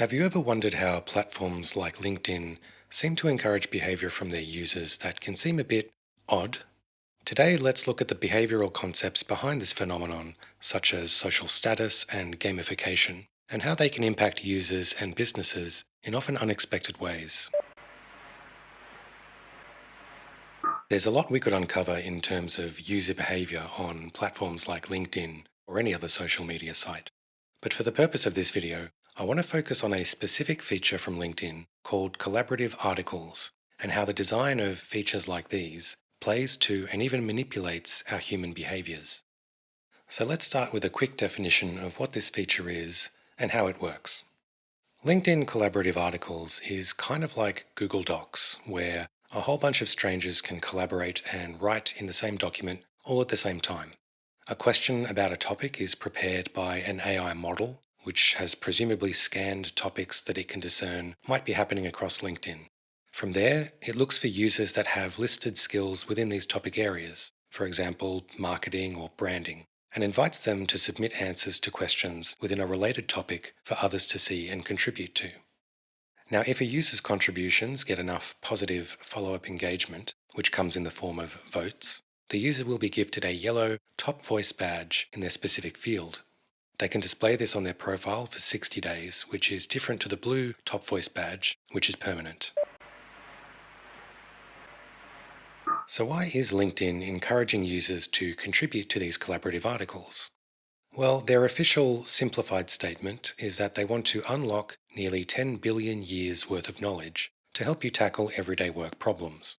Have you ever wondered how platforms like LinkedIn seem to encourage behavior from their users that can seem a bit odd? Today, let's look at the behavioral concepts behind this phenomenon, such as social status and gamification, and how they can impact users and businesses in often unexpected ways. There's a lot we could uncover in terms of user behavior on platforms like LinkedIn or any other social media site. But for the purpose of this video, I want to focus on a specific feature from LinkedIn called collaborative articles and how the design of features like these plays to and even manipulates our human behaviors. So let's start with a quick definition of what this feature is and how it works. LinkedIn collaborative articles is kind of like Google Docs, where a whole bunch of strangers can collaborate and write in the same document all at the same time. A question about a topic is prepared by an AI model, which has presumably scanned topics that it can discern might be happening across LinkedIn. From there, it looks for users that have listed skills within these topic areas, for example, marketing or branding, and invites them to submit answers to questions within a related topic for others to see and contribute to. Now, if a user's contributions get enough positive follow-up engagement, which comes in the form of votes, the user will be gifted a yellow top voice badge in their specific field. They can display this on their profile for 60 days, which is different to the blue top voice badge, which is permanent. So why is LinkedIn encouraging users to contribute to these collaborative articles? Well, their official simplified statement is that they want to unlock nearly 10 billion years worth of knowledge to help you tackle everyday work problems.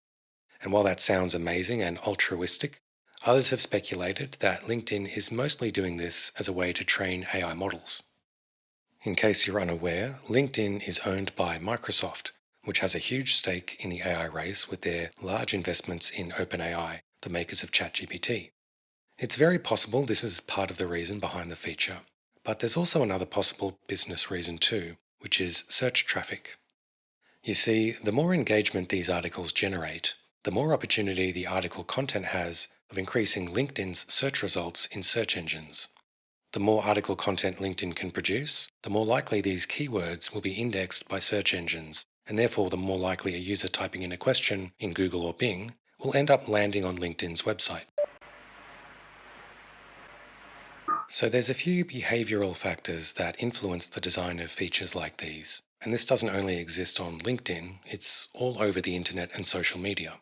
And while that sounds amazing and altruistic, others have speculated that LinkedIn is mostly doing this as a way to train AI models. In case you're unaware, LinkedIn is owned by Microsoft, which has a huge stake in the AI race with their large investments in OpenAI, the makers of ChatGPT. It's very possible this is part of the reason behind the feature, but there's also another possible business reason too, which is search traffic. You see, the more engagement these articles generate, the more opportunity the article content has of increasing LinkedIn's search results in search engines. The more article content LinkedIn can produce, the more likely these keywords will be indexed by search engines, and therefore the more likely a user typing in a question in Google or Bing will end up landing on LinkedIn's website. So there's a few behavioral factors that influence the design of features like these. And this doesn't only exist on LinkedIn, it's all over the internet and social media.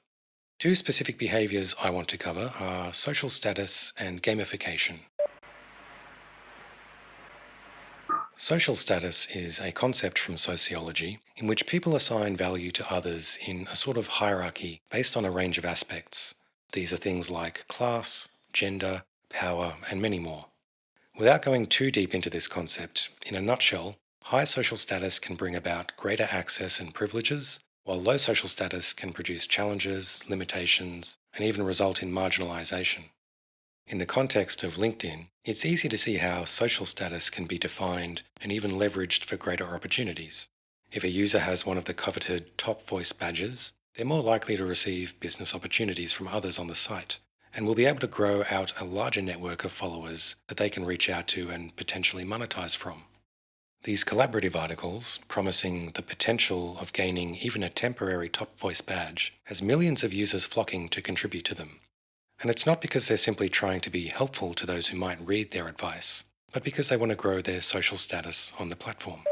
Two specific behaviors I want to cover are social status and gamification. Social status is a concept from sociology in which people assign value to others in a sort of hierarchy based on a range of aspects. These are things like class, gender, power, and many more. Without going too deep into this concept, in a nutshell, high social status can bring about greater access and privileges, while low social status can produce challenges, limitations, and even result in marginalization. In the context of LinkedIn, it's easy to see how social status can be defined and even leveraged for greater opportunities. If a user has one of the coveted top voice badges, they're more likely to receive business opportunities from others on the site, and will be able to grow out a larger network of followers that they can reach out to and potentially monetize from. These collaborative articles, promising the potential of gaining even a temporary top voice badge, has millions of users flocking to contribute to them. And it's not because they're simply trying to be helpful to those who might read their advice, but because they want to grow their social status on the platform.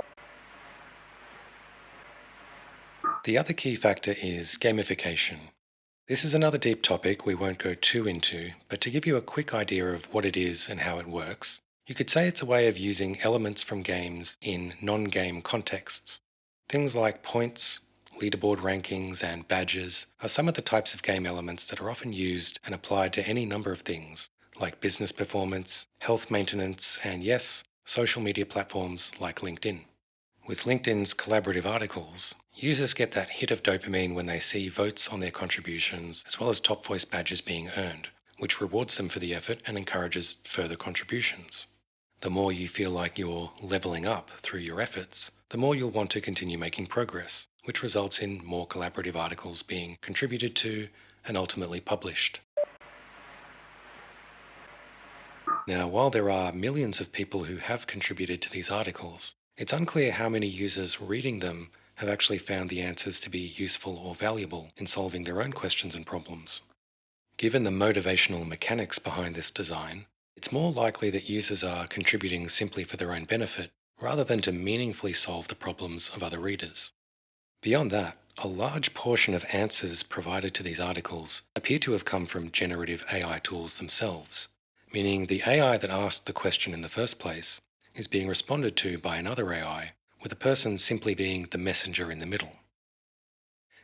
The other key factor is gamification. This is another deep topic we won't go too into, but to give you a quick idea of what it is and how it works, you could say it's a way of using elements from games in non-game contexts. Things like points, leaderboard rankings, and badges are some of the types of game elements that are often used and applied to any number of things, like business performance, health maintenance, and yes, social media platforms like LinkedIn. With LinkedIn's collaborative articles, users get that hit of dopamine when they see votes on their contributions as well as top voice badges being earned, which rewards them for the effort and encourages further contributions. The more you feel like you're leveling up through your efforts, the more you'll want to continue making progress, which results in more collaborative articles being contributed to and ultimately published. Now, while there are millions of people who have contributed to these articles, It's unclear how many users reading them have actually found the answers to be useful or valuable in solving their own questions and problems. Given the motivational mechanics behind this design, it's more likely that users are contributing simply for their own benefit rather than to meaningfully solve the problems of other readers. Beyond that, a large portion of answers provided to these articles appear to have come from generative AI tools themselves, meaning the AI that asked the question in the first place is being responded to by another AI, with a person simply being the messenger in the middle.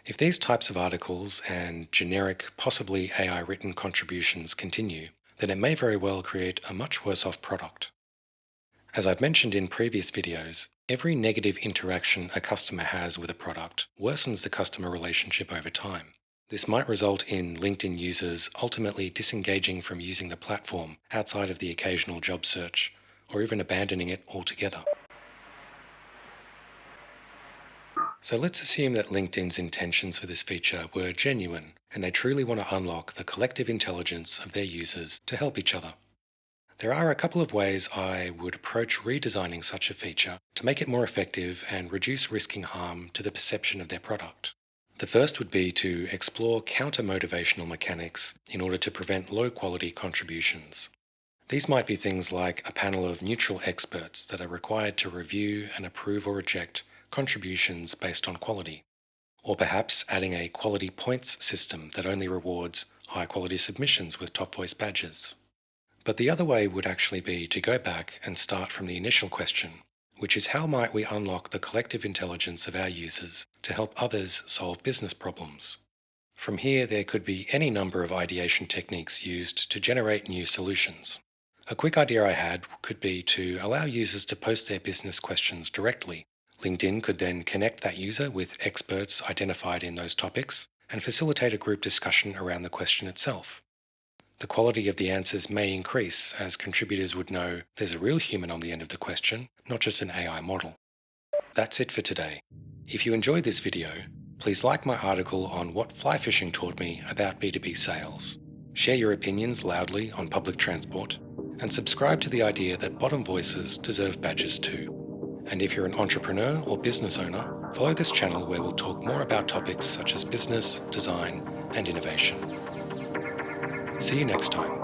If these types of articles and generic, possibly AI written contributions continue, then it may very well create a much worse off product. As I've mentioned in previous videos, every negative interaction a customer has with a product worsens the customer relationship over time. This might result in LinkedIn users ultimately disengaging from using the platform outside of the occasional job search, or even abandoning it altogether. So let's assume that LinkedIn's intentions for this feature were genuine, and they truly want to unlock the collective intelligence of their users to help each other. There are a couple of ways I would approach redesigning such a feature to make it more effective and reduce risking harm to the perception of their product. The first would be to explore counter-motivational mechanics in order to prevent low-quality contributions. These might be things like a panel of neutral experts that are required to review and approve or reject contributions based on quality, or perhaps adding a quality points system that only rewards high-quality submissions with top voice badges. But the other way would actually be to go back and start from the initial question, which is how might we unlock the collective intelligence of our users to help others solve business problems? From here, there could be any number of ideation techniques used to generate new solutions. A quick idea I had could be to allow users to post their business questions directly. LinkedIn could then connect that user with experts identified in those topics and facilitate a group discussion around the question itself. The quality of the answers may increase as contributors would know there's a real human on the end of the question, not just an AI model. That's it for today. If you enjoyed this video, please like my article on what fly fishing taught me about B2B sales. Share your opinions loudly on public transport, and subscribe to the idea that bottom voices deserve badges too. And if you're an entrepreneur or business owner, follow this channel where we'll talk more about topics such as business, design, and innovation. See you next time.